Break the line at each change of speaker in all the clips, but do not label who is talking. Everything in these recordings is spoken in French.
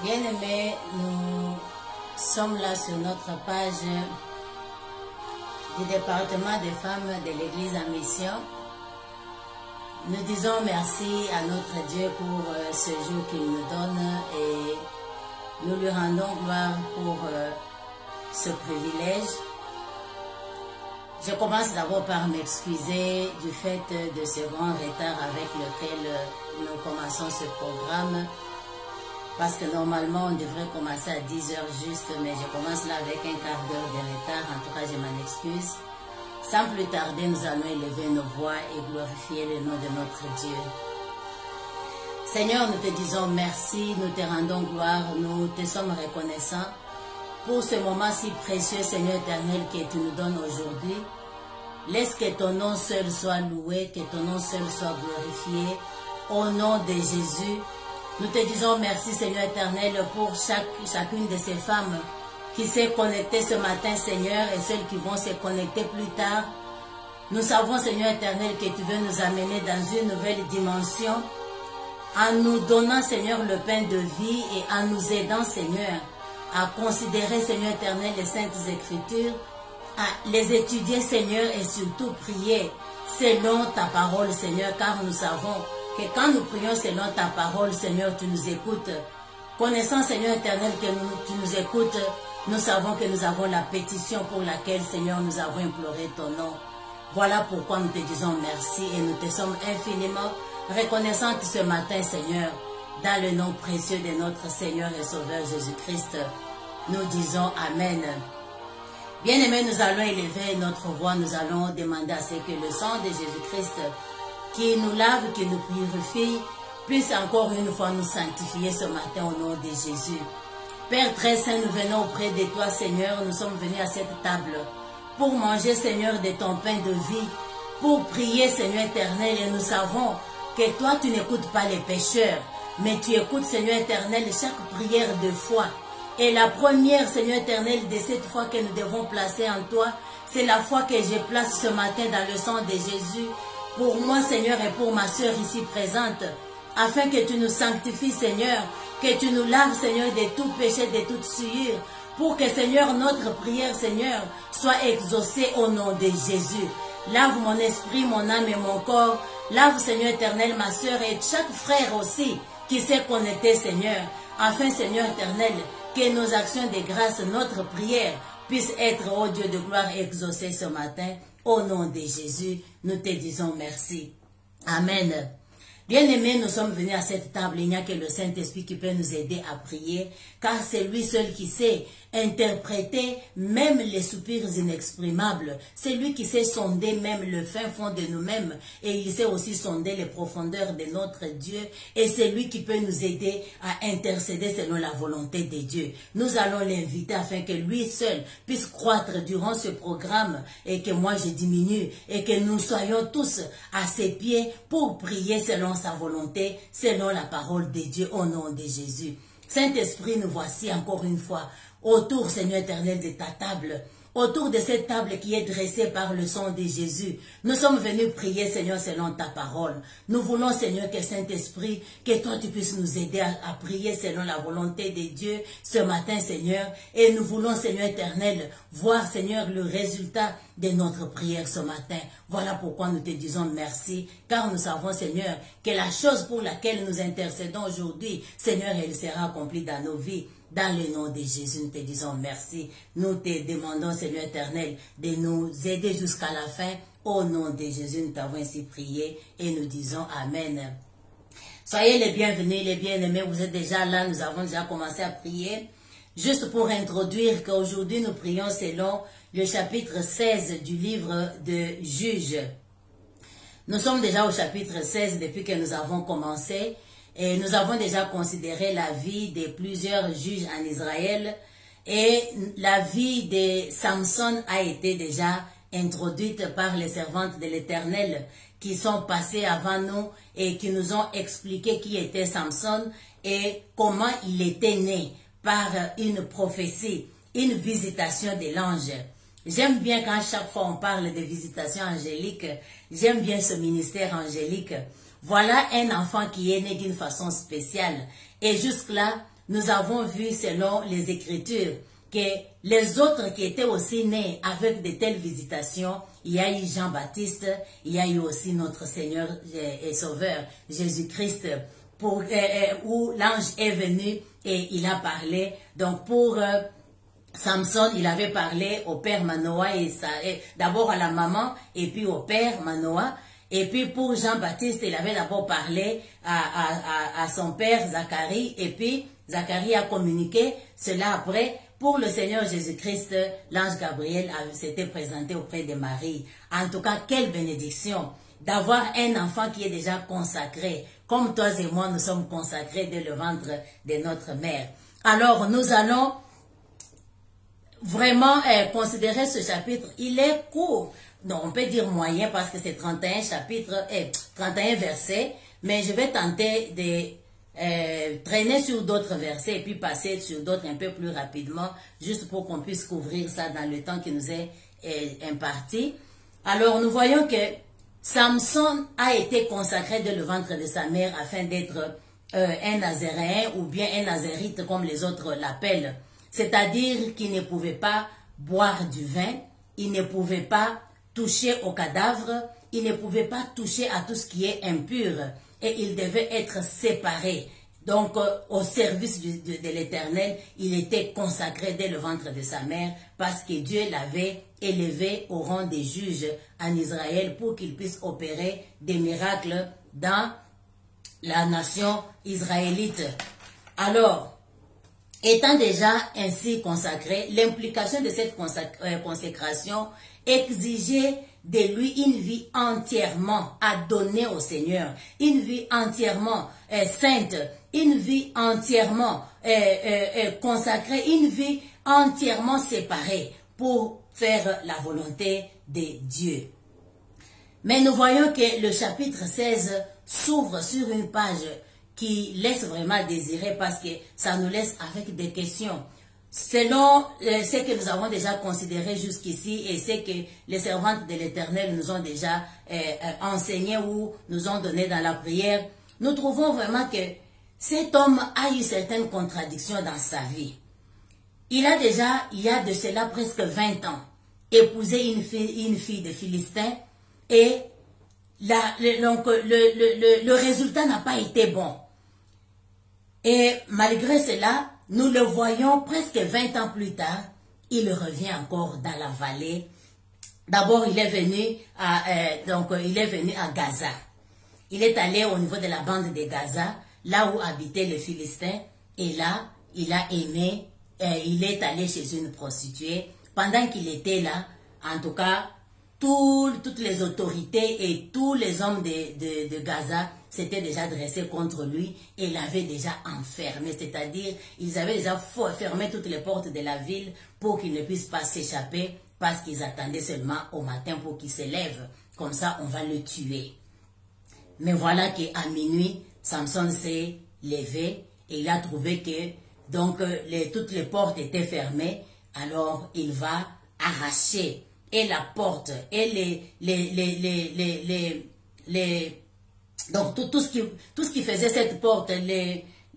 Bien-aimés, nous sommes là sur notre page du département des femmes de l'Église en mission. Nous disons merci à notre Dieu pour ce jour qu'il nous donne et nous lui rendons gloire pour ce privilège. Je commence d'abord par m'excuser du fait de ce grand retard avec lequel nous commençons ce programme. Parce que normalement, on devrait commencer à 10 heures juste, mais je commence là avec un quart d'heure de retard. En tout cas, je m'en excuse. Sans plus tarder, nous allons élever nos voix et glorifier le nom de notre Dieu. Seigneur, nous te disons merci, nous te rendons gloire, nous te sommes reconnaissants pour ce moment si précieux, Seigneur éternel, que tu nous donnes aujourd'hui. Laisse que ton nom seul soit loué, que ton nom seul soit glorifié. Au nom de Jésus, nous te disons merci, Seigneur éternel, pour chacune de ces femmes qui s'est connectée ce matin, Seigneur, et celles qui vont se connecter plus tard. Nous savons, Seigneur éternel, que tu veux nous amener dans une nouvelle dimension en nous donnant, Seigneur, le pain de vie et en nous aidant, Seigneur, à considérer, Seigneur éternel, les Saintes Écritures, à les étudier, Seigneur, et surtout prier selon ta parole, Seigneur, car nous savons que quand nous prions selon ta parole, Seigneur, tu nous écoutes. Connaissant, Seigneur éternel, que tu nous écoutes, nous savons que nous avons la pétition pour laquelle, Seigneur, nous avons imploré ton nom. Voilà pourquoi nous te disons merci et nous te sommes infiniment reconnaissants ce matin, Seigneur, dans le nom précieux de notre Seigneur et Sauveur Jésus-Christ. Nous disons Amen. Bien-aimés, nous allons élever notre voix, nous allons demander à ce que le sang de Jésus-Christ qui nous lave, qui nous purifie, puisse encore une fois nous sanctifier ce matin au nom de Jésus. Père très saint, nous venons auprès de toi, Seigneur, nous sommes venus à cette table pour manger, Seigneur, de ton pain de vie, pour prier, Seigneur éternel, et nous savons que toi, tu n'écoutes pas les pécheurs, mais tu écoutes, Seigneur éternel, chaque prière de foi. Et la première, Seigneur éternel, de cette foi que nous devons placer en toi, c'est la foi que je place ce matin dans le sang de Jésus, pour moi, Seigneur, et pour ma soeur ici présente, afin que tu nous sanctifies, Seigneur, que tu nous laves, Seigneur, de tout péché, de toute souillure, pour que, Seigneur, notre prière, Seigneur, soit exaucée au nom de Jésus. Lave mon esprit, mon âme et mon corps. Lave, Seigneur éternel, ma soeur et chaque frère aussi qui s'est connecté, Seigneur, afin, Seigneur éternel, que nos actions de grâce, notre prière, puissent être, ô Dieu de gloire, exaucées ce matin. Au nom de Jésus, nous te disons merci. Amen. Bien-aimés, nous sommes venus à cette table, il n'y a que le Saint-Esprit qui peut nous aider à prier, car c'est lui seul qui sait interpréter même les soupirs inexprimables. C'est lui qui sait sonder même le fin fond de nous-mêmes, et il sait aussi sonder les profondeurs de notre Dieu, et c'est lui qui peut nous aider à intercéder selon la volonté de Dieu. Nous allons l'inviter afin que lui seul puisse croître durant ce programme, et que moi je diminue, et que nous soyons tous à ses pieds pour prier selon sa volonté, selon la parole de Dieu, au nom de Jésus. Saint-Esprit, nous voici encore une fois autour, Seigneur éternel, de ta table, autour de cette table qui est dressée par le sang de Jésus. Nous sommes venus prier, Seigneur, selon ta parole. Nous voulons, Seigneur, que Saint-Esprit, que toi tu puisses nous aider à prier selon la volonté de Dieu ce matin, Seigneur. Et nous voulons, Seigneur éternel, voir, Seigneur, le résultat de notre prière ce matin. Voilà pourquoi nous te disons merci, car nous savons, Seigneur, que la chose pour laquelle nous intercédons aujourd'hui, Seigneur, elle sera accomplie dans nos vies. Dans le nom de Jésus, nous te disons merci. Nous te demandons, Seigneur éternel, de nous aider jusqu'à la fin. Au nom de Jésus, nous t'avons ainsi prié et nous disons Amen. Soyez les bienvenus, les bien-aimés. Vous êtes déjà là, nous avons déjà commencé à prier. Juste pour introduire qu'aujourd'hui, nous prions selon le chapitre 16 du livre de Juges. Nous sommes déjà au chapitre 16 depuis que nous avons commencé. Et nous avons déjà considéré la vie de plusieurs juges en Israël et la vie de Samson a été déjà introduite par les servantes de l'Éternel qui sont passées avant nous et qui nous ont expliqué qui était Samson et comment il était né par une prophétie, une visitation de l'ange. J'aime bien quand chaque fois on parle de visitation angélique, j'aime bien ce ministère angélique. Voilà un enfant qui est né d'une façon spéciale. Et jusque-là, nous avons vu selon les Écritures que les autres qui étaient aussi nés avec de telles visitations, il y a eu Jean-Baptiste, il y a eu aussi notre Seigneur et Sauveur Jésus-Christ, où l'ange est venu et il a parlé. Donc pour Samson, il avait parlé au père Manoah, d'abord à la maman et puis au père Manoah. Et puis pour Jean-Baptiste, il avait d'abord parlé à son père Zacharie, et puis Zacharie a communiqué cela après. Pour le Seigneur Jésus-Christ, l'ange Gabriel s'était présenté auprès de Marie. En tout cas, quelle bénédiction d'avoir un enfant qui est déjà consacré, comme toi et moi nous sommes consacrés dès le ventre de notre mère. Alors nous allons vraiment considérer ce chapitre. Il est court, donc on peut dire moyen parce que c'est 31 chapitres et 31 versets, mais je vais tenter de traîner sur d'autres versets et puis passer sur d'autres un peu plus rapidement, juste pour qu'on puisse couvrir ça dans le temps qui nous est imparti. Alors nous voyons que Samson a été consacré dès le ventre de sa mère afin d'être un Nazaréen ou bien un Nazérite comme les autres l'appellent. C'est-à-dire qu'il ne pouvait pas boire du vin, il ne pouvait pas toucher au cadavre, il ne pouvait pas toucher à tout ce qui est impur et il devait être séparé. Donc au service de l'Éternel, il était consacré dès le ventre de sa mère parce que Dieu l'avait élevé au rang des juges en Israël pour qu'il puisse opérer des miracles dans la nation israélite. Alors, étant déjà ainsi consacré, l'implication de cette consécration exigeait de lui une vie entièrement à donner au Seigneur, une vie entièrement sainte, une vie entièrement consacrée, une vie entièrement séparée pour faire la volonté de Dieu. Mais nous voyons que le chapitre 16 s'ouvre sur une page qui laisse vraiment désirer parce que ça nous laisse avec des questions. Selon ce que nous avons déjà considéré jusqu'ici et ce que les servantes de l'Éternel nous ont déjà enseigné ou nous ont donné dans la prière, nous trouvons vraiment que cet homme a eu certaines contradictions dans sa vie. Il a déjà, il y a de cela presque 20 ans, épousé une fille de Philistin et le résultat n'a pas été bon. Et malgré cela, nous le voyons presque 20 ans plus tard, il revient encore dans la vallée. D'abord, il est venu à Gaza. Il est allé au niveau de la bande de Gaza, là où habitaient les Philistins, et là, il a aimé, il est allé chez une prostituée. Pendant qu'il était là, en tout cas, toutes les autorités et tous les hommes de Gaza s'étaient déjà dressés contre lui et l'avaient déjà enfermé. C'est-à-dire, ils avaient déjà fermé toutes les portes de la ville pour qu'il ne puisse pas s'échapper parce qu'ils attendaient seulement au matin pour qu'il se lève. Comme ça, on va le tuer. Mais voilà qu'à minuit, Samson s'est levé et il a trouvé que donc, toutes les portes étaient fermées. Alors, il va arracher et la porte et donc tout ce qui faisait cette porte,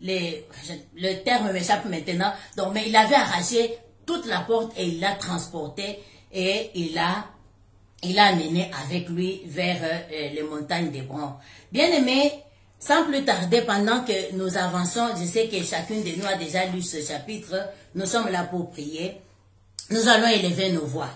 le terme m'échappe maintenant. Donc, mais il avait arraché toute la porte et il l'a transportée et il l'a amené avec lui vers les montagnes d'Hébron. Bien aimé, sans plus tarder, pendant que nous avançons, je sais que chacune de nous a déjà lu ce chapitre, nous sommes là pour prier. Nous allons élever nos voix.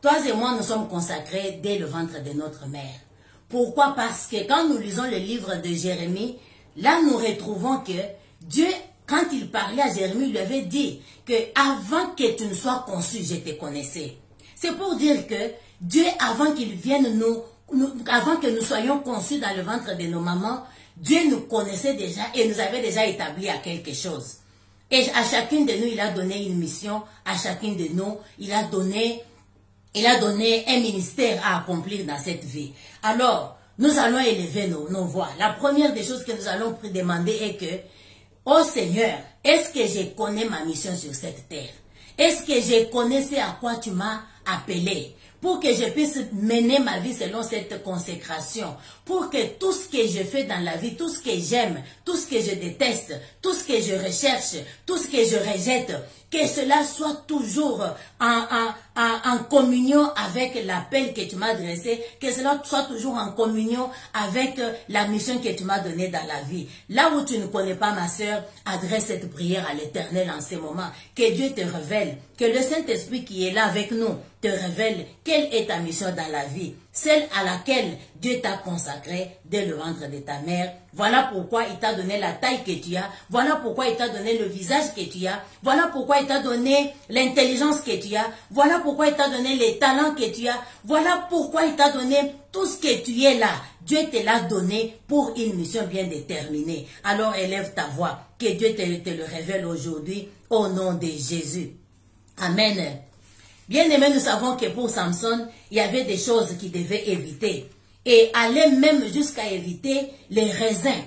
Toi et moi, nous sommes consacrés dès le ventre de notre mère. Pourquoi? Parce que quand nous lisons le livre de Jérémie, là nous retrouvons que Dieu, quand il parlait à Jérémie, il lui avait dit que avant que tu ne sois conçu, je te connaissais. C'est pour dire que Dieu, avant qu'il vienne avant que nous soyons conçus dans le ventre de nos mamans, Dieu nous connaissait déjà et nous avait déjà établi à quelque chose. Et à chacune de nous, il a donné une mission, à chacune de nous, il a donné un ministère à accomplir dans cette vie. Alors, nous allons élever nos voix. La première des choses que nous allons demander est que, oh Seigneur, est-ce que je connais ma mission sur cette terre? Est-ce que je connais ce à quoi tu m'as appelé? pour que je puisse mener ma vie selon cette consécration, pour que tout ce que je fais dans la vie, tout ce que j'aime, tout ce que je déteste, tout ce que je recherche, tout ce que je rejette, que cela soit toujours en communion avec l'appel que tu m'as adressé, que cela soit toujours en communion avec la mission que tu m'as donnée dans la vie. Là où tu ne connais pas, ma sœur, adresse cette prière à l'Éternel en ce moment. Que Dieu te révèle, que le Saint-Esprit qui est là avec nous te révèle quelle est ta mission dans la vie, celle à laquelle Dieu t'a consacré dès le ventre de ta mère. Voilà pourquoi il t'a donné la taille que tu as, voilà pourquoi il t'a donné le visage que tu as, voilà pourquoi il t'a donné l'intelligence que tu as, voilà pourquoi il t'a donné les talents que tu as, voilà pourquoi il t'a donné tout ce que tu es là. Dieu te l'a donné pour une mission bien déterminée. Alors élève ta voix, que Dieu te le révèle aujourd'hui au nom de Jésus. Amen. Bien-aimés, nous savons que pour Samson, il y avait des choses qu'il devait éviter. Et aller même jusqu'à éviter les raisins,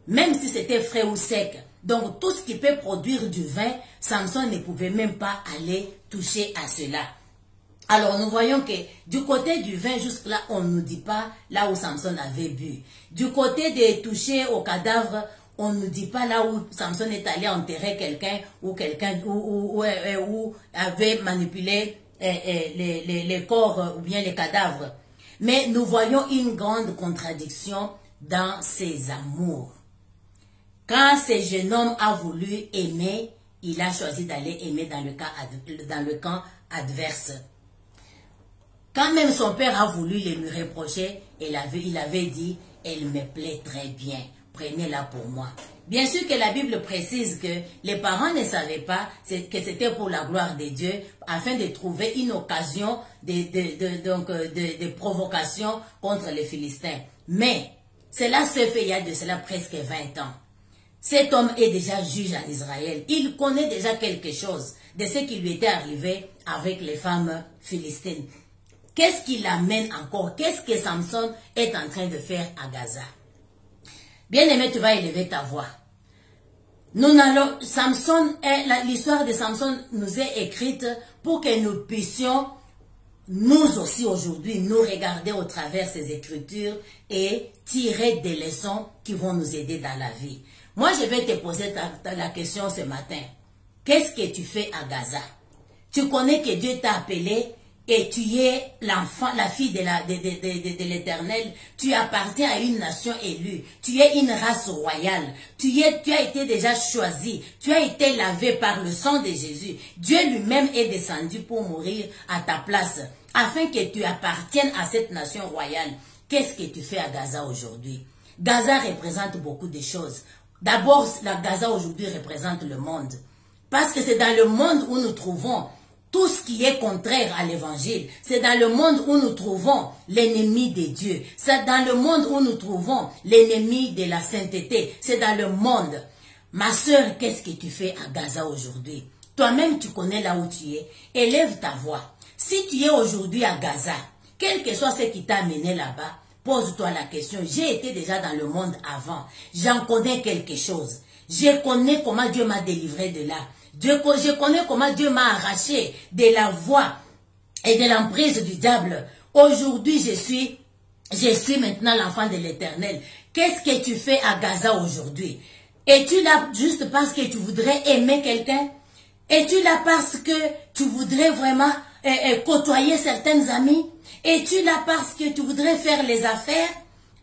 même si c'était frais ou sec. Donc tout ce qui peut produire du vin, Samson ne pouvait même pas aller toucher à cela. Alors nous voyons que du côté du vin, jusque-là, on ne nous dit pas là où Samson avait bu. Du côté de toucher au cadavre, on ne nous dit pas là où Samson est allé enterrer quelqu'un ou quelqu'un ou avait manipulé les corps ou bien les cadavres. Mais nous voyons une grande contradiction dans ses amours. Quand ce jeune homme a voulu aimer, il a choisi d'aller aimer dans le camp adverse. Quand même son père a voulu le lui reprocher, il avait dit, elle me plaît très bien, prenez-la pour moi. Bien sûr que la Bible précise que les parents ne savaient pas que c'était pour la gloire de Dieu, afin de trouver une occasion de provocation contre les Philistins. Mais cela se fait il y a de cela presque 20 ans. Cet homme est déjà juge en Israël. Il connaît déjà quelque chose de ce qui lui était arrivé avec les femmes philistines. Qu'est-ce qui l'amène encore? Qu'est-ce que Samson est en train de faire à Gaza? Bien-aimé, tu vas élever ta voix. L'histoire de Samson nous est écrite pour que nous puissions, nous aussi aujourd'hui, nous regarder au travers ces écritures et tirer des leçons qui vont nous aider dans la vie. Moi, je vais te poser la question ce matin. Qu'est-ce que tu fais à Gaza? Tu connais que Dieu t'a appelé et tu es l'enfant, la fille de l'Éternel. Tu appartiens à une nation élue. Tu es une race royale. Tu as été déjà choisi. Tu as été lavé par le sang de Jésus. Dieu lui-même est descendu pour mourir à ta place, afin que tu appartiennes à cette nation royale. Qu'est-ce que tu fais à Gaza aujourd'hui? Gaza représente beaucoup de choses. D'abord, la Gaza aujourd'hui représente le monde. Parce que c'est dans le monde où nous trouvons tout ce qui est contraire à l'évangile. C'est dans le monde où nous trouvons l'ennemi de Dieu. C'est dans le monde où nous trouvons l'ennemi de la sainteté. C'est dans le monde. Ma sœur, qu'est-ce que tu fais à Gaza aujourd'hui? Toi-même, tu connais là où tu es. Élève ta voix. Si tu es aujourd'hui à Gaza, quel que soit ce qui t'a amené là-bas, pose-toi la question. J'ai été déjà dans le monde avant. J'en connais quelque chose. Je connais comment Dieu m'a délivré de là. Je connais comment Dieu m'a arraché de la voie et de l'emprise du diable. Aujourd'hui, je suis maintenant l'enfant de l'Éternel. Qu'est-ce que tu fais à Gaza aujourd'hui? Es-tu là juste parce que tu voudrais aimer quelqu'un? Es-tu là parce que tu voudrais vraiment côtoyer certaines amies? Es-tu là parce que tu voudrais faire les affaires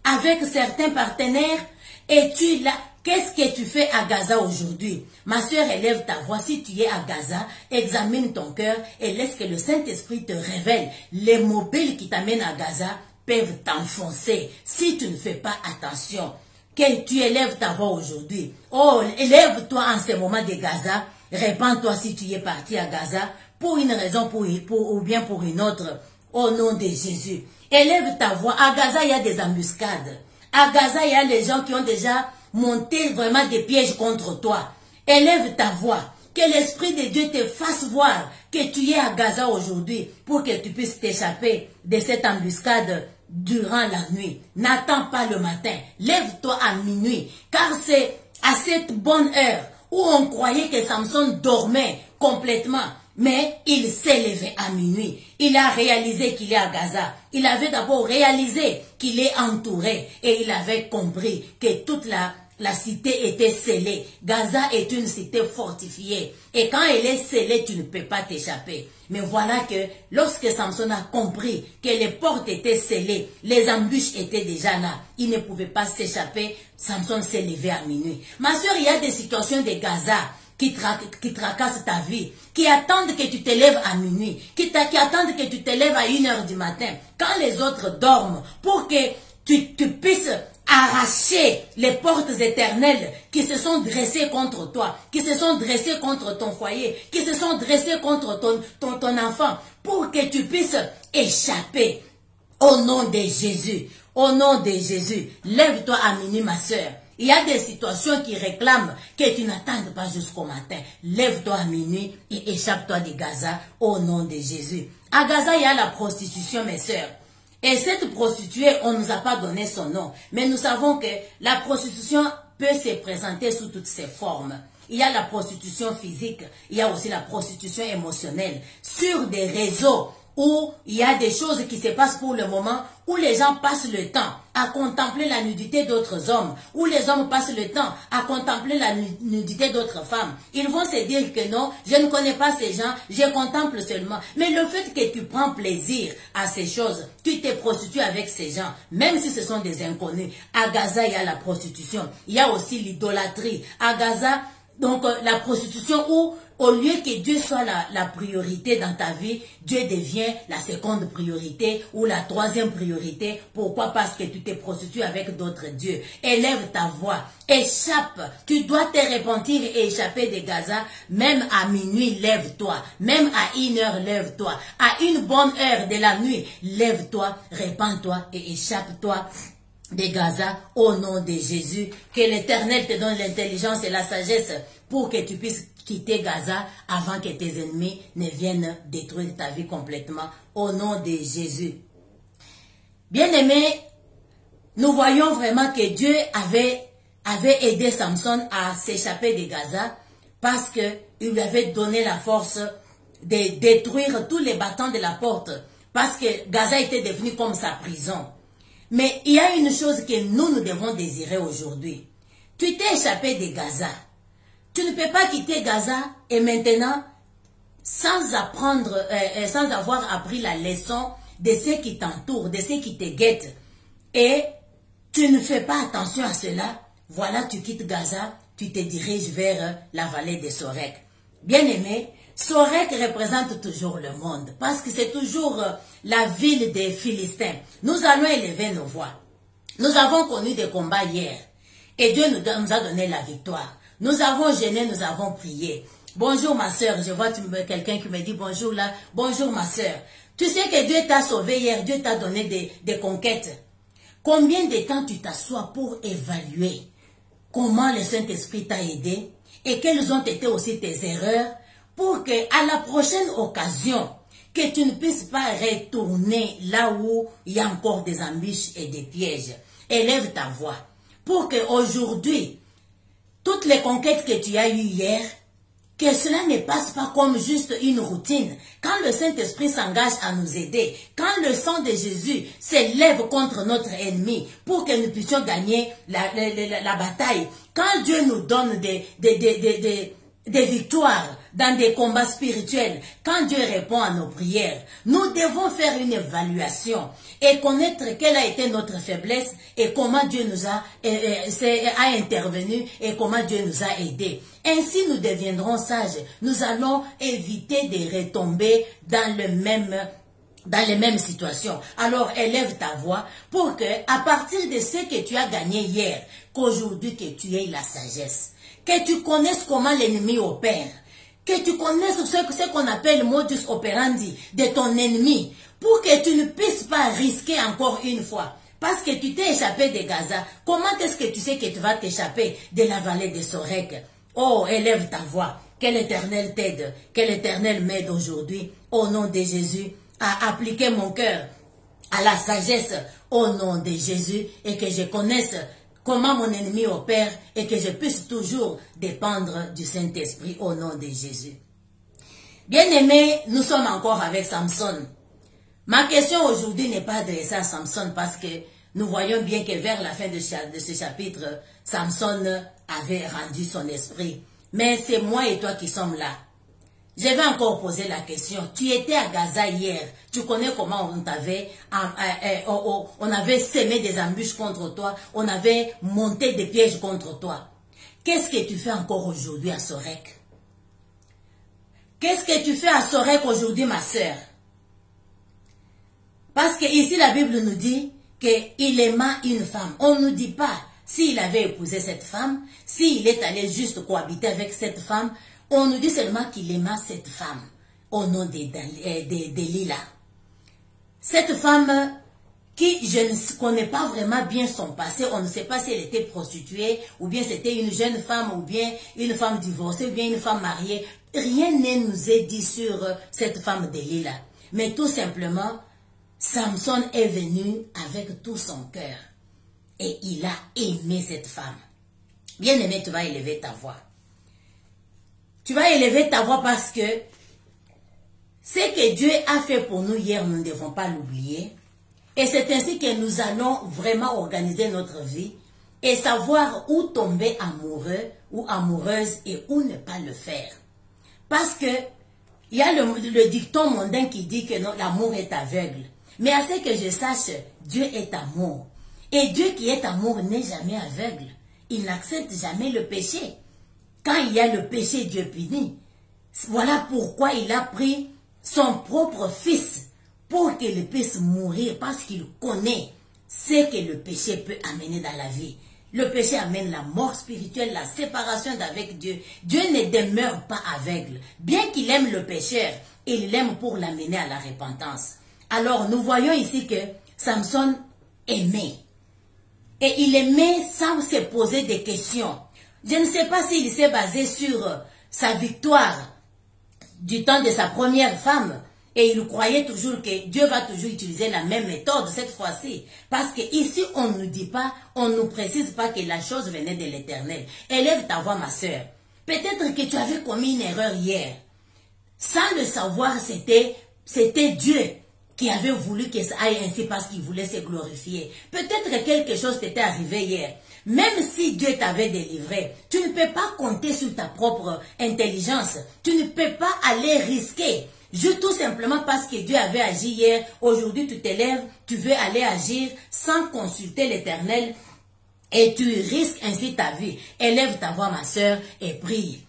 avec certains partenaires? Es-tu là? Qu'est-ce que tu fais à Gaza aujourd'hui? Ma soeur, élève ta voix. Si tu es à Gaza, examine ton cœur et laisse que le Saint-Esprit te révèle. Les mobiles qui t'amènent à Gaza peuvent t'enfoncer si tu ne fais pas attention. Que tu élèves ta voix aujourd'hui. Oh, élève-toi en ce moment de Gaza. Répands-toi si tu es parti à Gaza pour une raison ou bien pour une autre. Au nom de Jésus. Élève ta voix. À Gaza, il y a des embuscades. À Gaza, il y a les gens qui ont déjà monté vraiment des pièges contre toi. Élève ta voix. Que l'Esprit de Dieu te fasse voir que tu es à Gaza aujourd'hui pour que tu puisses t'échapper de cette embuscade durant la nuit. N'attends pas le matin. Lève-toi à minuit. Car c'est à cette bonne heure où on croyait que Samson dormait complètement. Mais il s'est levé à minuit. Il a réalisé qu'il est à Gaza. Il avait d'abord réalisé qu'il est entouré et il avait compris que toute la cité était scellée. Gaza est une cité fortifiée. Et quand elle est scellée, tu ne peux pas t'échapper. Mais voilà que lorsque Samson a compris que les portes étaient scellées, les embûches étaient déjà là, il ne pouvait pas s'échapper. Samson s'est levé à minuit. Ma soeur, il y a des situations de Gaza qui tracassent ta vie, qui attendent que tu te lèves à minuit, qui attendent que tu te lèves à 1h du matin, quand les autres dorment, pour que tu puisses arracher les portes éternelles qui se sont dressées contre toi, qui se sont dressées contre ton foyer, qui se sont dressées contre ton enfant, pour que tu puisses échapper. Au nom de Jésus, au nom de Jésus, lève-toi à minuit, ma soeur. Il y a des situations qui réclament que tu n'attendes pas jusqu'au matin. Lève-toi à minuit et échappe-toi de Gaza au nom de Jésus. À Gaza, il y a la prostitution, mes sœurs. Et cette prostituée, on ne nous a pas donné son nom. Mais nous savons que la prostitution peut se présenter sous toutes ses formes. Il y a la prostitution physique, il y a aussi la prostitution émotionnelle. Sur des réseaux où il y a des choses qui se passent pour le moment, où les gens passent le temps à contempler la nudité d'autres hommes, où les hommes passent le temps à contempler la nudité d'autres femmes. Ils vont se dire que non, je ne connais pas ces gens, je contemple seulement. Mais le fait que tu prends plaisir à ces choses, tu te prostitues avec ces gens, même si ce sont des inconnus. À Gaza, il y a la prostitution. Il y a aussi l'idolâtrie. À Gaza, donc la prostitution où au lieu que Dieu soit la priorité dans ta vie, Dieu devient la seconde priorité ou la troisième priorité. Pourquoi? Parce que tu te prostitues avec d'autres dieux. Élève ta voix, échappe. Tu dois te repentir et échapper de Gaza. Même à minuit, lève-toi. Même à 1h, lève-toi. À une bonne heure de la nuit, lève-toi, répands-toi et échappe-toi de Gaza au nom de Jésus. Que l'Éternel te donne l'intelligence et la sagesse pour que tu puisses quitter Gaza avant que tes ennemis ne viennent détruire ta vie complètement au nom de Jésus. Bien-aimés, nous voyons vraiment que Dieu avait aidé Samson à s'échapper de Gaza parce qu'il lui avait donné la force de détruire tous les battants de la porte parce que Gaza était devenu comme sa prison. Mais il y a une chose que nous devons désirer aujourd'hui. Tu t'es échappé de Gaza. Tu ne peux pas quitter Gaza et maintenant, sans avoir appris la leçon de ceux qui t'entourent, de ceux qui te guettent. Et tu ne fais pas attention à cela. Voilà, tu quittes Gaza, tu te diriges vers la vallée de Sorek. Bien-aimé, Sorek représente toujours le monde parce que c'est toujours la ville des Philistins. Nous allons élever nos voix. Nous avons connu des combats hier et Dieu nous a donné la victoire. Nous avons jeûné, nous avons prié. Bonjour ma soeur, je vois quelqu'un qui me dit bonjour là. Bonjour ma soeur. Tu sais que Dieu t'a sauvé hier, Dieu t'a donné des conquêtes. Combien de temps tu t'assois pour évaluer comment le Saint-Esprit t'a aidé et quelles ont été aussi tes erreurs pour que à la prochaine occasion, que tu ne puisses pas retourner là où il y a encore des embûches et des pièges. Élève ta voix pour que aujourd'hui, toutes les conquêtes que tu as eues hier, que cela ne passe pas comme juste une routine. Quand le Saint-Esprit s'engage à nous aider, quand le sang de Jésus s'élève contre notre ennemi pour que nous puissions gagner la bataille, quand Dieu nous donne des victoires dans des combats spirituels, quand Dieu répond à nos prières, nous devons faire une évaluation et connaître quelle a été notre faiblesse et comment Dieu nous a intervenu et comment Dieu nous a aidés. Ainsi, nous deviendrons sages. Nous allons éviter de retomber dans les mêmes situations. Alors, élève ta voix pour que, à partir de ce que tu as gagné hier, qu'aujourd'hui que tu aies la sagesse, que tu connaisses comment l'ennemi opère, que tu connaisses ce qu'on appelle le modus operandi de ton ennemi, pour que tu ne puisses pas risquer encore une fois. Parce que tu t'es échappé de Gaza, comment est-ce que tu sais que tu vas t'échapper de la vallée de Sorek? Oh, élève ta voix, que l'Éternel t'aide, que l'Éternel m'aide aujourd'hui, au nom de Jésus, à appliquer mon cœur à la sagesse, au nom de Jésus, et que je connaisse comment mon ennemi opère et que je puisse toujours dépendre du Saint-Esprit au nom de Jésus. Bien-aimés, nous sommes encore avec Samson. Ma question aujourd'hui n'est pas adressée à Samson parce que nous voyons bien que vers la fin de ce chapitre, Samson avait rendu son esprit. Mais c'est moi et toi qui sommes là. Je vais encore poser la question. Tu étais à Gaza hier. Tu connais comment on avait semé des embûches contre toi. On avait monté des pièges contre toi. Qu'est-ce que tu fais encore aujourd'hui à Sorek? Qu'est-ce que tu fais à Sorek aujourd'hui, ma sœur? Parce que ici la Bible nous dit qu'il aima une femme. On ne nous dit pas s'il avait épousé cette femme, s'il est allé juste cohabiter avec cette femme. On nous dit seulement qu'il aima cette femme au nom de Delilah. Cette femme qui, je ne connais pas vraiment bien son passé, on ne sait pas si elle était prostituée, ou bien c'était une jeune femme, ou bien une femme divorcée, ou bien une femme mariée. Rien ne nous est dit sur cette femme Delilah. Mais tout simplement, Samson est venu avec tout son cœur. Et il a aimé cette femme. Bien aimé, tu vas élever ta voix. Tu vas élever ta voix parce que ce que Dieu a fait pour nous hier, nous ne devons pas l'oublier. Et c'est ainsi que nous allons vraiment organiser notre vie et savoir où tomber amoureux ou amoureuse et où ne pas le faire. Parce que il y a le dicton mondain qui dit que l'amour est aveugle. Mais à ce que je sache, Dieu est amour. Et Dieu qui est amour n'est jamais aveugle. Il n'accepte jamais le péché. Quand il y a le péché, Dieu punit. Voilà pourquoi il a pris son propre fils pour qu'il puisse mourir parce qu'il connaît ce que le péché peut amener dans la vie. Le péché amène la mort spirituelle, la séparation d'avec Dieu. Dieu ne demeure pas aveugle. Bien qu'il aime le pécheur, il l'aime pour l'amener à la repentance. Alors nous voyons ici que Samson aimait. Et il aimait sans se poser des questions. Je ne sais pas s'il s'est basé sur sa victoire du temps de sa première femme. Et il croyait toujours que Dieu va toujours utiliser la même méthode cette fois-ci. Parce qu'ici, on ne nous dit pas, on ne nous précise pas que la chose venait de l'Éternel. Élève ta voix, ma sœur. Peut-être que tu avais commis une erreur hier. Sans le savoir, c'était Dieu qui avait voulu que ça aille ainsi parce qu'il voulait se glorifier. Peut-être que quelque chose t'était arrivé hier. Même si Dieu t'avait délivré, tu ne peux pas compter sur ta propre intelligence. Tu ne peux pas aller risquer. Juste tout simplement parce que Dieu avait agi hier, aujourd'hui tu t'élèves, tu veux aller agir sans consulter l'Éternel et tu risques ainsi ta vie. Élève ta voix, ma sœur, et prie.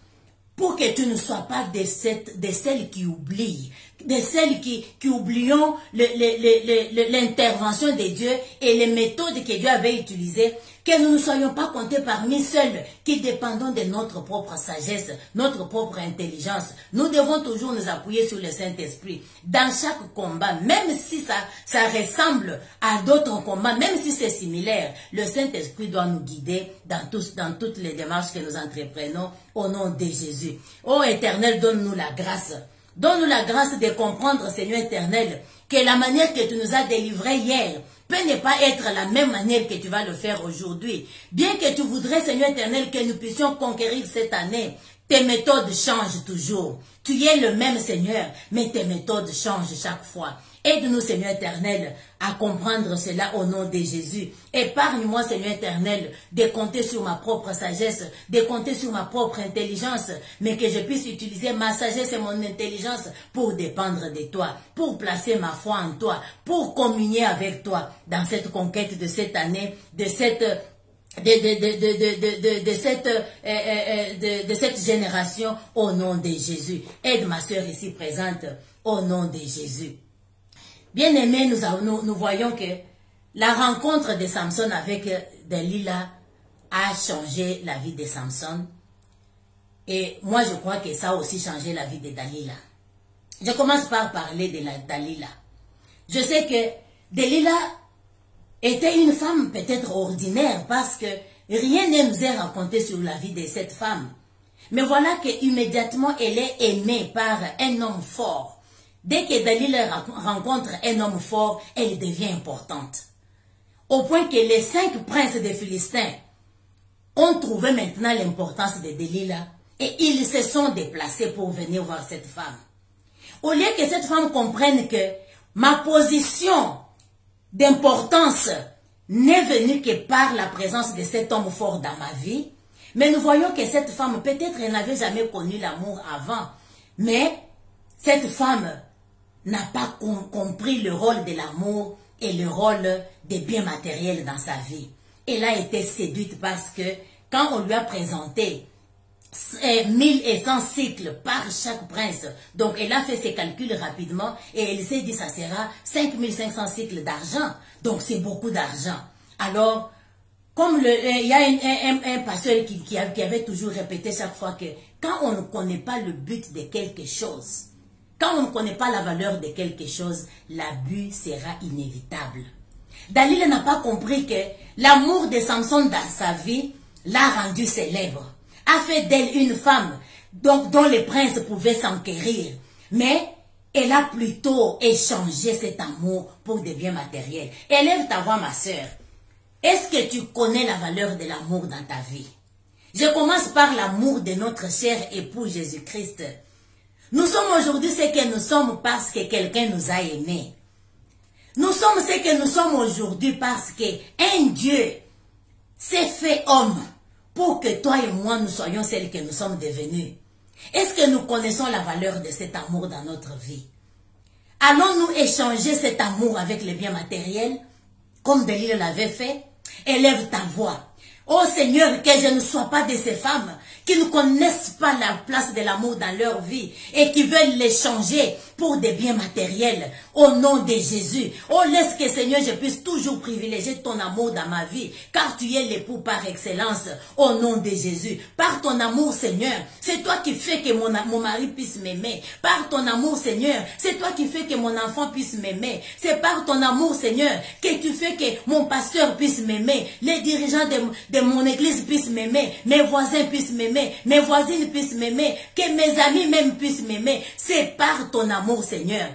Pour que tu ne sois pas de celles qui oublient, de celles qui oublions l'intervention de Dieu et les méthodes que Dieu avait utilisées, que nous ne soyons pas comptés parmi celles qui dépendons de notre propre sagesse, notre propre intelligence. Nous devons toujours nous appuyer sur le Saint-Esprit. Dans chaque combat, même si ça ressemble à d'autres combats, même si c'est similaire, le Saint-Esprit doit nous guider dans toutes les démarches que nous entreprenons au nom de Jésus. Ô Éternel, donne-nous la grâce. Donne-nous la grâce de comprendre, Seigneur éternel, que la manière que tu nous as délivrés hier peut ne pas être la même manière que tu vas le faire aujourd'hui. Bien que tu voudrais, Seigneur éternel, que nous puissions conquérir cette année, tes méthodes changent toujours. Tu es le même Seigneur, mais tes méthodes changent chaque fois. Aide-nous, Seigneur éternel, à comprendre cela au nom de Jésus. Épargne-moi, Seigneur éternel, de compter sur ma propre sagesse, de compter sur ma propre intelligence, mais que je puisse utiliser ma sagesse et mon intelligence pour dépendre de toi, pour placer ma foi en toi, pour communier avec toi dans cette conquête de cette année, de cette génération au nom de Jésus. Aide ma sœur ici présente au nom de Jésus. Bien-aimés, nous voyons que la rencontre de Samson avec Delilah a changé la vie de Samson. Et moi, je crois que ça a aussi changé la vie de Delilah. Je commence par parler de Delilah. Je sais que Delilah était une femme peut-être ordinaire parce que rien ne nous est raconté sur la vie de cette femme. Mais voilà qu'immédiatement, elle est aimée par un homme fort. Dès que Delilah rencontre un homme fort, elle devient importante. Au point que les 5 princes des Philistins ont trouvé maintenant l'importance de Delilah et ils se sont déplacés pour venir voir cette femme. Au lieu que cette femme comprenne que ma position d'importance n'est venue que par la présence de cet homme fort dans ma vie, mais nous voyons que cette femme, peut-être elle n'avait jamais connu l'amour avant, mais cette femme n'a pas compris le rôle de l'amour et le rôle des biens matériels dans sa vie. Elle a été séduite parce que quand on lui a présenté 1100 cycles par chaque prince, donc elle a fait ses calculs rapidement et elle s'est dit ça sera 5500 cycles d'argent, donc c'est beaucoup d'argent. Alors, comme il y a un pasteur qui avait toujours répété chaque fois que quand on ne connaît pas le but de quelque chose, quand on ne connaît pas la valeur de quelque chose, l'abus sera inévitable. Dalila n'a pas compris que l'amour de Samson dans sa vie l'a rendu célèbre, a fait d'elle une femme dont les princes pouvaient s'enquérir. Mais elle a plutôt échangé cet amour pour des biens matériels. Élève ta voix, ma sœur. Est-ce que tu connais la valeur de l'amour dans ta vie? Je commence par l'amour de notre cher époux Jésus-Christ. Nous sommes aujourd'hui ce que nous sommes parce que quelqu'un nous a aimés. Nous sommes ce que nous sommes aujourd'hui parce qu'un Dieu s'est fait homme pour que toi et moi nous soyons celles que nous sommes devenus. Est-ce que nous connaissons la valeur de cet amour dans notre vie? Allons-nous échanger cet amour avec les biens matériels comme Dalila l'avait fait? Élève ta voix. Oh Seigneur, que je ne sois pas de ces femmes qui ne connaissent pas la place de l'amour dans leur vie et qui veulent l'échanger pour des biens matériels au nom de Jésus. Oh, laisse que Seigneur, je puisse toujours privilégier ton amour dans ma vie, car tu es l'époux par excellence au nom de Jésus. Par ton amour, Seigneur, c'est toi qui fais que mon mari puisse m'aimer. Par ton amour, Seigneur, c'est toi qui fais que mon enfant puisse m'aimer. C'est par ton amour, Seigneur, que tu fais que mon pasteur puisse m'aimer, les dirigeants de mon église puissent m'aimer, mes voisins puissent m'aimer, mes voisines puissent m'aimer, que mes amis même puissent m'aimer. C'est par ton amour, Seigneur.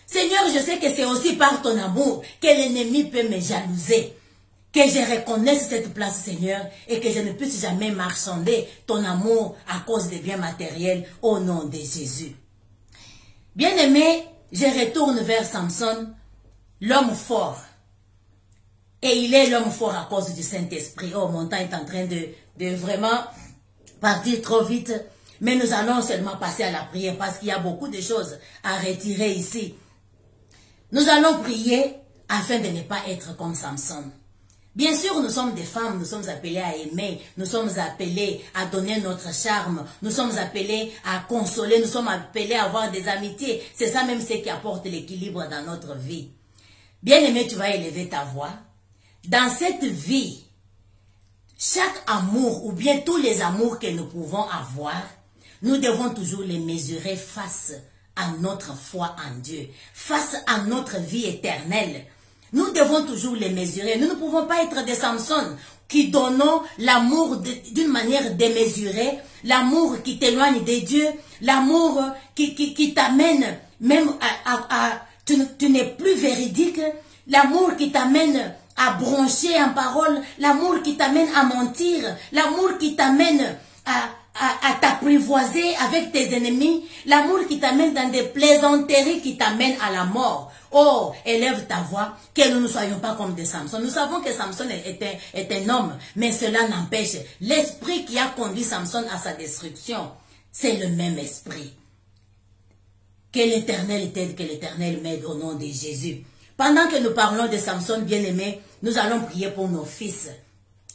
Seigneur, je sais que c'est aussi par ton amour que l'ennemi peut me jalouser. Que je reconnaisse cette place, Seigneur, et que je ne puisse jamais marchander ton amour à cause des biens matériels au nom de Jésus. Bien-aimé, je retourne vers Samson, l'homme fort. Et il est l'homme fort à cause du Saint-Esprit. Oh, mon temps est en train de vraiment partir trop vite. Mais nous allons seulement passer à la prière parce qu'il y a beaucoup de choses à retirer ici. Nous allons prier afin de ne pas être comme Samson. Bien sûr, nous sommes des femmes, nous sommes appelés à aimer, nous sommes appelés à donner notre charme, nous sommes appelés à consoler, nous sommes appelés à avoir des amitiés. C'est ça même ce qui apporte l'équilibre dans notre vie. Bien-aimé, tu vas élever ta voix. Dans cette vie, chaque amour ou bien tous les amours que nous pouvons avoir, nous devons toujours les mesurer face à notre foi en Dieu, face à notre vie éternelle. Nous devons toujours les mesurer. Nous ne pouvons pas être des Samson qui donnons l'amour d'une manière démesurée, l'amour qui t'éloigne de Dieu, l'amour qui t'amène même tu n'es plus véridique, l'amour qui t'amène à broncher en parole, l'amour qui t'amène à mentir, l'amour qui t'amène à t'apprivoiser avec tes ennemis, l'amour qui t'amène dans des plaisanteries qui t'amènent à la mort. Oh, élève ta voix, que nous ne soyons pas comme des Samson. Nous savons que Samson est un homme, mais cela n'empêche. L'esprit qui a conduit Samson à sa destruction, c'est le même esprit. Que l'Éternel t'aide, que l'Éternel m'aide au nom de Jésus. Pendant que nous parlons de Samson bien-aimé, nous allons prier pour nos fils.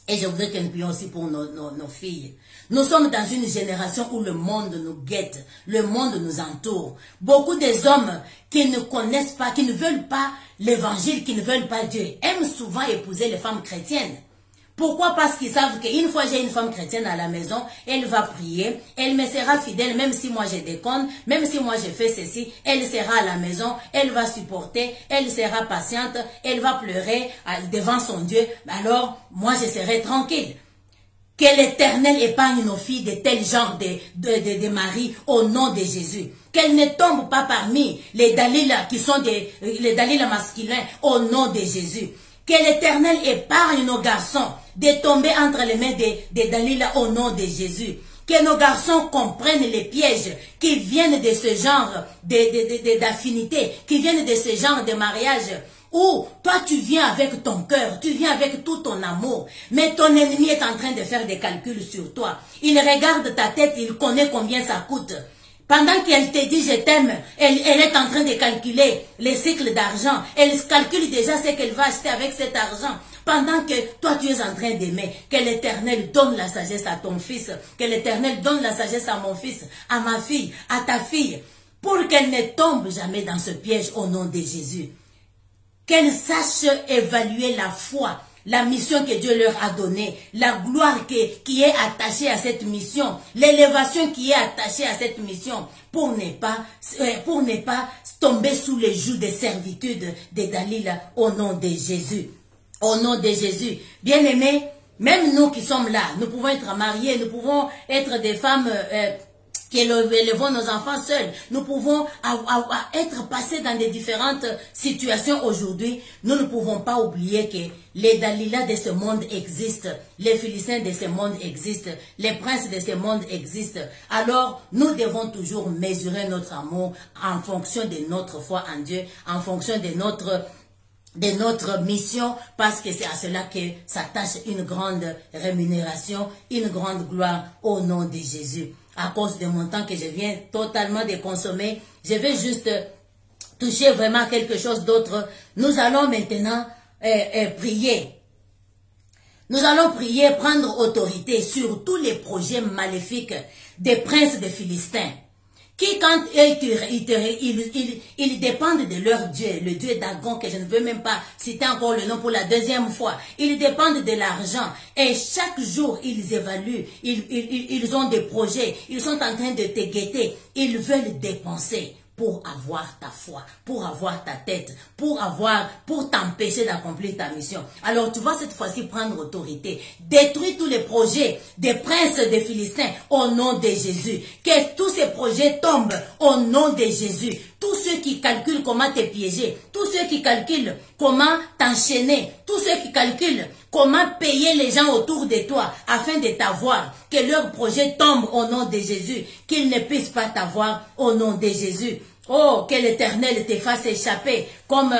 Et je voudrais que nous prions aussi pour nos filles. Nous sommes dans une génération où le monde nous guette, le monde nous entoure. Beaucoup des hommes qui ne connaissent pas, qui ne veulent pas l'évangile, qui ne veulent pas Dieu, aiment souvent épouser les femmes chrétiennes. Pourquoi? Parce qu'ils savent qu'une fois j'ai une femme chrétienne à la maison, elle va prier, elle me sera fidèle, même si moi je déconne, même si moi je fais ceci, elle sera à la maison, elle va supporter, elle sera patiente, elle va pleurer devant son Dieu, alors moi je serai tranquille. Que l'Éternel épargne nos filles de tel genre de maris au nom de Jésus. Qu'elles ne tombent pas parmi les Dalila qui sont les Dalila masculins au nom de Jésus. Que l'Éternel épargne nos garçons de tomber entre les mains des Dalila au nom de Jésus. Que Que nos garçons comprennent les pièges qui viennent de ce genre d'affinité, qui viennent de ce genre de mariage. Où toi tu viens avec ton cœur, tu viens avec tout ton amour, mais ton ennemi est en train de faire des calculs sur toi. Il regarde ta tête, il connaît combien ça coûte. Pendant qu'elle te dit je t'aime, elle est en train de calculer les cycles d'argent. Elle calcule déjà ce qu'elle va acheter avec cet argent. Pendant que toi tu es en train d'aimer, que l'Éternel donne la sagesse à ton fils, que l'Éternel donne la sagesse à mon fils, à ma fille, à ta fille, pour qu'elle ne tombe jamais dans ce piège au nom de Jésus. Qu'elle sache évaluer la foi, la mission que Dieu leur a donnée, la gloire qui est attachée à cette mission, l'élévation qui est attachée à cette mission, pour ne pas tomber sous les jougs de servitude de Dalila au nom de Jésus. Au nom de Jésus. Bien-aimés, même nous qui sommes là, nous pouvons être mariés, nous pouvons être des femmes qui élevons nos enfants seuls. Nous pouvons être passés dans des différentes situations aujourd'hui. Nous ne pouvons pas oublier que les Dalila de ce monde existent, les Philistins de ce monde existent, les princes de ce monde existent. Alors, nous devons toujours mesurer notre amour en fonction de notre foi en Dieu, en fonction de notre mission, parce que c'est à cela que s'attache une grande rémunération, une grande gloire au nom de Jésus. À cause de mon temps que je viens totalement de consommer, je vais juste toucher vraiment quelque chose d'autre. Nous allons maintenant prier. Nous allons prier, prendre autorité sur tous les projets maléfiques des princes des Philistins. Qui, quand ils dépendent de leur Dieu, le Dieu Dagon, que je ne veux même pas citer encore le nom pour la deuxième fois, ils dépendent de l'argent et chaque jour ils évaluent, ils ont des projets, ils sont en train de te guetter, ils veulent dépenser pour avoir ta foi, pour avoir ta tête, pour t'empêcher d'accomplir ta mission. Alors tu vas cette fois-ci prendre autorité, détruire tous les projets des princes des Philistins au nom de Jésus. Que tous ces projets tombent au nom de Jésus. Tous ceux qui calculent comment te piéger, tous ceux qui calculent comment t'enchaîner, tous ceux qui calculent comment payer les gens autour de toi afin de t'avoir, que leurs projets tombent au nom de Jésus, qu'ils ne puissent pas t'avoir au nom de Jésus. Oh, que l'Éternel te fasse échapper comme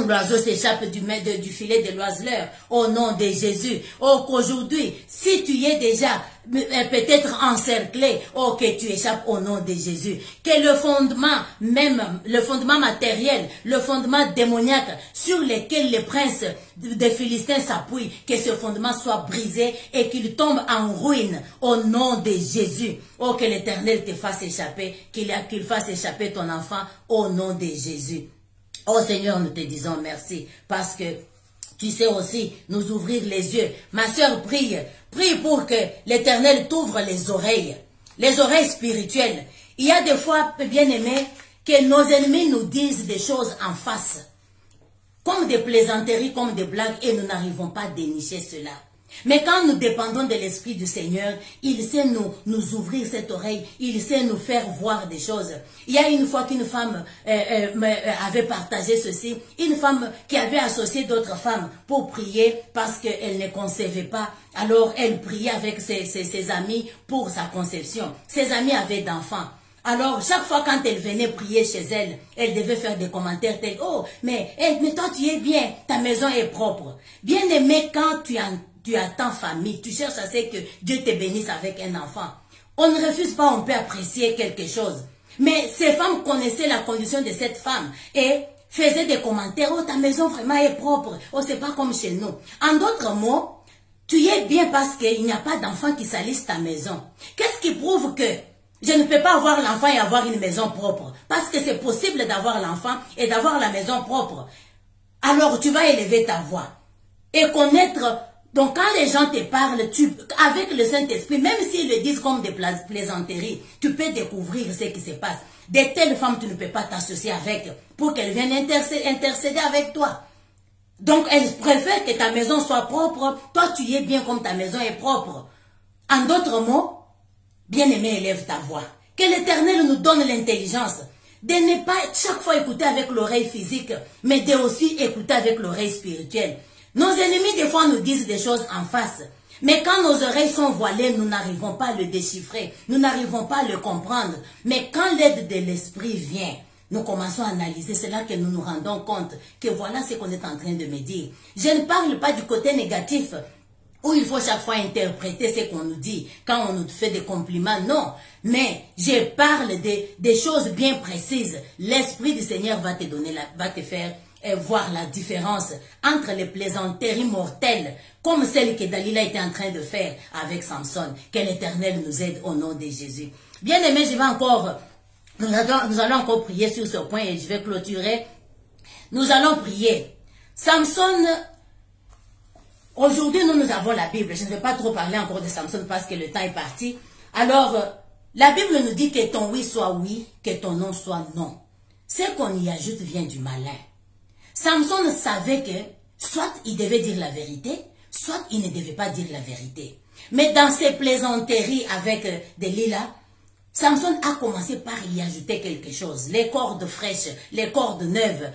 l'oiseau s'échappe du filet de l'oiseleur, au nom de Jésus. Oh, qu'aujourd'hui, si tu es déjà peut-être encerclé, oh, que tu échappes au nom de Jésus. Que le fondement même, le fondement matériel, le fondement démoniaque sur lequel les princes des Philistins s'appuient, que ce fondement soit brisé et qu'il tombe en ruine au nom de Jésus. Oh, que l'Éternel te fasse échapper, qu'il fasse échapper ton enfant au nom de Jésus. Oh Seigneur, nous te disons merci parce que tu sais aussi nous ouvrir les yeux. Ma soeur, prie pour que l'Éternel t'ouvre les oreilles spirituelles. Il y a des fois, bien-aimés, que nos ennemis nous disent des choses en face, comme des plaisanteries, comme des blagues, et nous n'arrivons pas à dénicher cela. Mais quand nous dépendons de l'Esprit du Seigneur, il sait nous ouvrir cette oreille, il sait nous faire voir des choses. Il y a une fois qu'une femme avait partagé ceci, une femme qui avait associé d'autres femmes pour prier parce qu'elle ne concevait pas. Alors elle priait avec ses amis pour sa conception. Ses amis avaient d'enfants. Alors, chaque fois quand elle venait prier chez elle, elle devait faire des commentaires tels « Oh, mais toi tu es bien, ta maison est propre. » Bien aimé, quand tu attends famille, tu cherches à ce que Dieu te bénisse avec un enfant. On ne refuse pas, on peut apprécier quelque chose. Mais ces femmes connaissaient la condition de cette femme et faisaient des commentaires. Oh, ta maison vraiment est propre. Oh, c'est pas comme chez nous. En d'autres mots, tu es bien parce qu'il n'y a pas d'enfant qui salisse ta maison. Qu'est-ce qui prouve que je ne peux pas avoir l'enfant et avoir une maison propre? Parce que c'est possible d'avoir l'enfant et d'avoir la maison propre. Alors, tu vas élever ta voix et connaître. Donc, quand les gens te parlent, avec le Saint-Esprit, même s'ils le disent comme des plaisanteries, tu peux découvrir ce qui se passe. De telles femmes, tu ne peux pas t'associer avec pour qu'elles viennent intercéder avec toi. Donc, elles préfèrent que ta maison soit propre. Toi, tu y es bien comme ta maison est propre. En d'autres mots, bien-aimé, élève ta voix. Que l'Éternel nous donne l'intelligence de ne pas chaque fois écouter avec l'oreille physique, mais de aussi écouter avec l'oreille spirituelle. Nos ennemis, des fois, nous disent des choses en face. Mais quand nos oreilles sont voilées, nous n'arrivons pas à le déchiffrer, nous n'arrivons pas à le comprendre. Mais quand l'aide de l'Esprit vient, nous commençons à analyser, c'est là que nous nous rendons compte que voilà ce qu'on est en train de me dire. Je ne parle pas du côté négatif, où il faut chaque fois interpréter ce qu'on nous dit, quand on nous fait des compliments, non. Mais je parle des choses bien précises. L'Esprit du Seigneur va te donner, va te faire voir la différence entre les plaisanteries mortelles, comme celle que Dalila était en train de faire avec Samson. Que l'Éternel nous aide au nom de Jésus. Bien aimé, je vais encore, nous allons encore prier sur ce point et je vais clôturer. Nous allons prier. Samson, aujourd'hui nous avons la Bible. Je ne vais pas trop parler encore de Samson parce que le temps est parti. Alors, la Bible nous dit que ton oui soit oui, que ton non soit non. Ce qu'on y ajoute vient du malin. Samson savait que soit il devait dire la vérité, soit il ne devait pas dire la vérité. Mais dans ses plaisanteries avec Dalila, Samson a commencé par y ajouter quelque chose. Les cordes fraîches, les cordes neuves,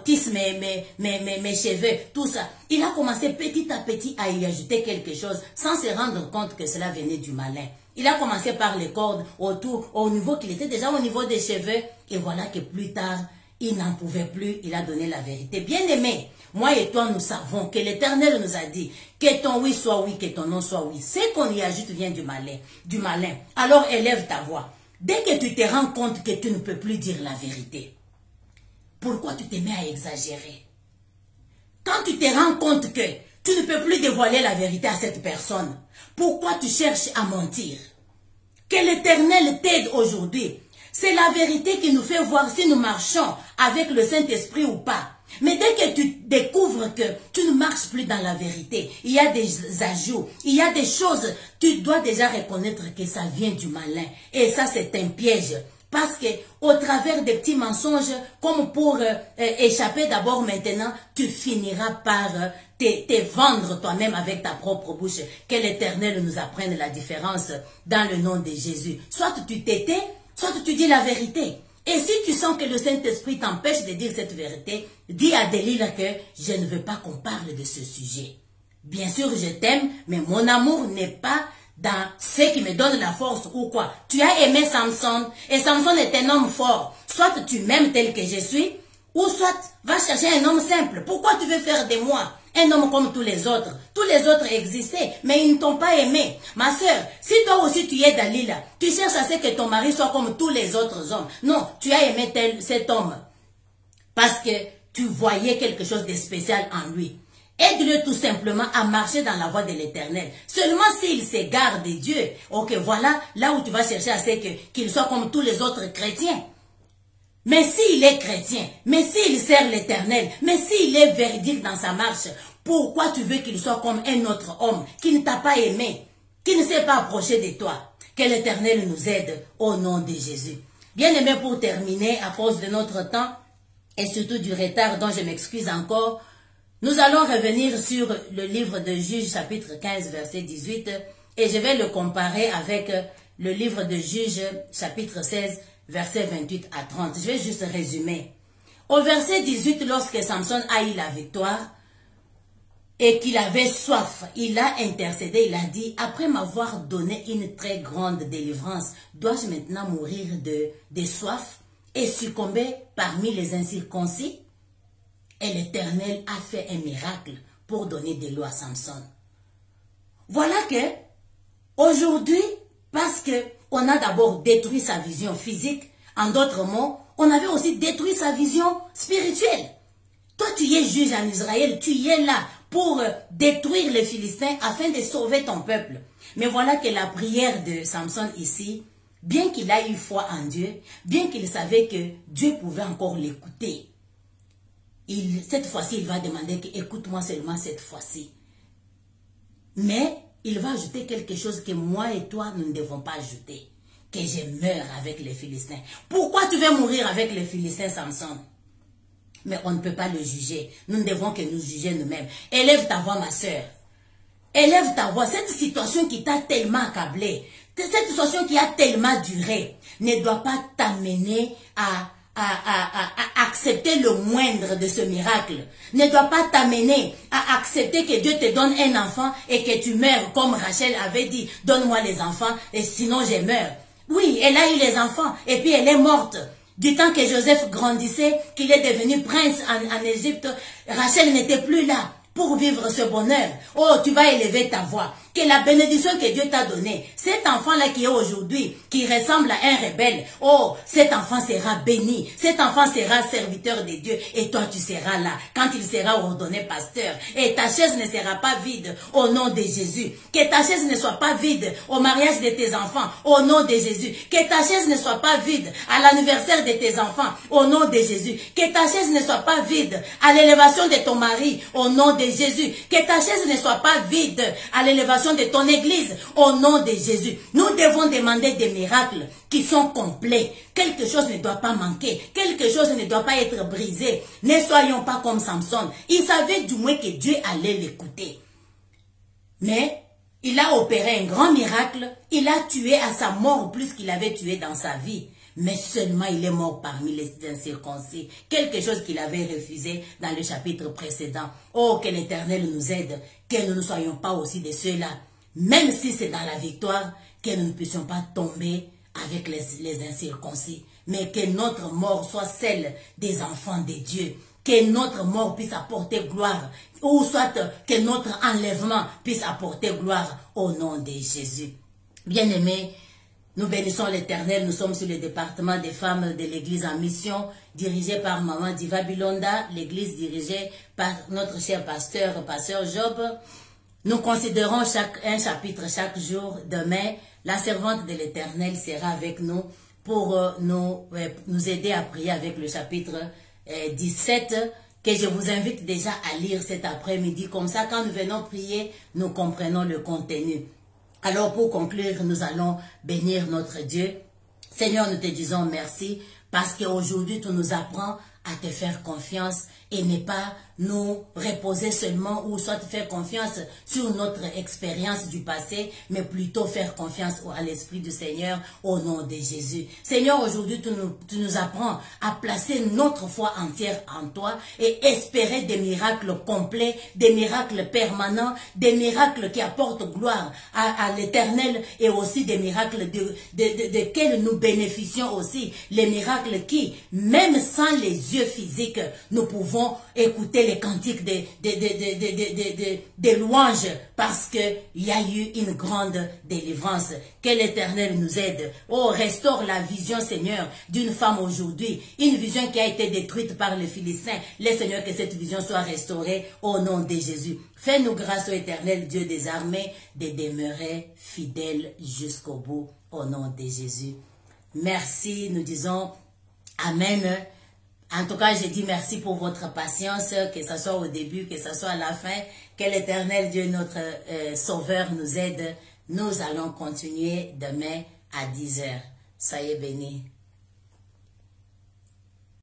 tisse mes cheveux, tout ça. Il a commencé petit à petit à y ajouter quelque chose sans se rendre compte que cela venait du malin. Il a commencé par les cordes autour, au niveau qu'il était déjà au niveau des cheveux. Et voilà que plus tard, il n'en pouvait plus, il a donné la vérité. Bien aimé, moi et toi, nous savons que l'Éternel nous a dit que ton oui soit oui, que ton non soit oui. Ce qu'on y ajoute vient du malin. Alors élève ta voix. Dès que tu te rends compte que tu ne peux plus dire la vérité, pourquoi tu te mets à exagérer? Quand tu te rends compte que tu ne peux plus dévoiler la vérité à cette personne, pourquoi tu cherches à mentir? Que l'Éternel t'aide aujourd'hui. C'est la vérité qui nous fait voir si nous marchons avec le Saint-Esprit ou pas. Mais dès que tu découvres que tu ne marches plus dans la vérité, il y a des ajouts, il y a des choses, tu dois déjà reconnaître que ça vient du malin. Et ça, c'est un piège. Parce que au travers des petits mensonges, comme pour échapper d'abord maintenant, tu finiras par te vendre toi-même avec ta propre bouche. Que l'Éternel nous apprenne la différence dans le nom de Jésus. Soit tu t'étais, soit tu dis la vérité. Et si tu sens que le Saint-Esprit t'empêche de dire cette vérité, dis à Dalila que je ne veux pas qu'on parle de ce sujet. Bien sûr, je t'aime, mais mon amour n'est pas dans ce qui me donne la force ou quoi. Tu as aimé Samson, et Samson est un homme fort. Soit tu m'aimes tel que je suis, ou soit va chercher un homme simple. Pourquoi tu veux faire de moi un homme comme tous les autres? Tous les autres existaient, mais ils ne t'ont pas aimé. Ma soeur, si toi aussi tu es Dalila, tu cherches à ce que ton mari soit comme tous les autres hommes. Non, tu as aimé cet homme parce que tu voyais quelque chose de spécial en lui. Aide-le tout simplement à marcher dans la voie de l'Éternel. Seulement s'il s'égare de Dieu, ok, voilà là où tu vas chercher à ce qu'il soit comme tous les autres chrétiens. Mais s'il est chrétien, mais s'il sert l'Éternel, mais s'il est véridique dans sa marche, pourquoi tu veux qu'il soit comme un autre homme qui ne t'a pas aimé, qui ne s'est pas approché de toi? Que l'Éternel nous aide au nom de Jésus. Bien aimé, pour terminer, à cause de notre temps et surtout du retard dont je m'excuse encore, nous allons revenir sur le livre de Juges chapitre 15 verset 18 et je vais le comparer avec le livre de Juges chapitre 16 verset 28 à 30. Je vais juste résumer. Au verset 18, lorsque Samson a eu la victoire et qu'il avait soif, il a intercédé, il a dit, après m'avoir donné une très grande délivrance, dois-je maintenant mourir de soif et succomber parmi les incirconcis? Et l'Éternel a fait un miracle pour donner de l'eau à Samson. Voilà que aujourd'hui, parce que on a d'abord détruit sa vision physique, en d'autres mots, on avait aussi détruit sa vision spirituelle. Toi, tu es juge en Israël, tu es là pour détruire les Philistins afin de sauver ton peuple. Mais voilà que la prière de Samson ici, bien qu'il ait eu foi en Dieu, bien qu'il savait que Dieu pouvait encore l'écouter, cette fois-ci, il va demander que écoute-moi seulement cette fois-ci. Mais il va ajouter quelque chose que moi et toi, nous ne devons pas ajouter. Que je meure avec les Philistins. Pourquoi tu veux mourir avec les Philistins, Samson? Mais on ne peut pas le juger. Nous ne devons que nous juger nous-mêmes. Élève ta voix, ma soeur. Élève ta voix. Cette situation qui t'a tellement accablé, cette situation qui a tellement duré, ne doit pas t'amener à accepter le moindre de ce miracle, ne doit pas t'amener à accepter que Dieu te donne un enfant et que tu meurs comme Rachel avait dit, donne-moi les enfants et sinon je meurs. Oui, elle a eu les enfants et puis elle est morte. Du temps que Joseph grandissait, qu'il est devenu prince en Égypte, Rachel n'était plus là pour vivre ce bonheur. Oh, tu vas élever ta voix. Que la bénédiction que Dieu t'a donnée, cet enfant-là qui est aujourd'hui, qui ressemble à un rebelle, oh, cet enfant sera béni, cet enfant sera serviteur de Dieu, et toi tu seras là, quand il sera ordonné pasteur, et ta chaise ne sera pas vide au nom de Jésus. Que ta chaise ne soit pas vide au mariage de tes enfants, au nom de Jésus. Que ta chaise ne soit pas vide à l'anniversaire de tes enfants, au nom de Jésus. Que ta chaise ne soit pas vide à l'élévation de ton mari, au nom de Jésus. Que ta chaise ne soit pas vide à l'élévation de ton église, au nom de Jésus. Nous devons demander des miracles qui sont complets. Quelque chose ne doit pas manquer. Quelque chose ne doit pas être brisé. Ne soyons pas comme Samson. Il savait du moins que Dieu allait l'écouter. Mais il a opéré un grand miracle. Il a tué à sa mort plus qu'il avait tué dans sa vie. Mais seulement il est mort parmi les incirconcis. Quelque chose qu'il avait refusé dans le chapitre précédent. Oh, que l'Éternel nous aide, que nous ne soyons pas aussi de ceux-là. Même si c'est dans la victoire, que nous ne puissions pas tomber avec les incirconcis. Mais que notre mort soit celle des enfants de Dieu. Que notre mort puisse apporter gloire. Ou soit que notre enlèvement puisse apporter gloire au nom de Jésus. Bien-aimés, nous bénissons l'Éternel. Nous sommes sur le département des femmes de l'Église en mission, dirigée par Maman Diva Bilonda, l'Église dirigée par notre cher pasteur Job. Nous considérons un chapitre chaque jour. Demain, la servante de l'Éternel sera avec nous pour nous aider à prier avec le chapitre 17, que je vous invite déjà à lire cet après-midi. Comme ça, quand nous venons prier, nous comprenons le contenu. Alors pour conclure, nous allons bénir notre Dieu. Seigneur, nous te disons merci parce qu'aujourd'hui tu nous apprends à te faire confiance et ne pas nous reposer seulement ou soit faire confiance sur notre expérience du passé, mais plutôt faire confiance à l'Esprit du Seigneur au nom de Jésus. Seigneur, aujourd'hui tu nous apprends à placer notre foi entière en toi et espérer des miracles complets, des miracles permanents, des miracles qui apportent gloire à l'Éternel et aussi des miracles desquels nous bénéficions aussi, les miracles qui, même sans les yeux physiques, nous pouvons écouter les cantiques des louanges parce qu'il y a eu une grande délivrance. Que l'Éternel nous aide. Oh, restaure la vision, Seigneur, d'une femme aujourd'hui. Une vision qui a été détruite par les Philistins. Laisse, Seigneur, que cette vision soit restaurée au nom de Jésus. Fais-nous grâce au Éternel, Dieu des armées, de demeurer fidèles jusqu'au bout, au nom de Jésus. Merci, nous disons Amen. En tout cas, je dis merci pour votre patience, que ce soit au début, que ce soit à la fin. Que l'Éternel Dieu, notre Sauveur, nous aide. Nous allons continuer demain à 10 h. Soyez bénis.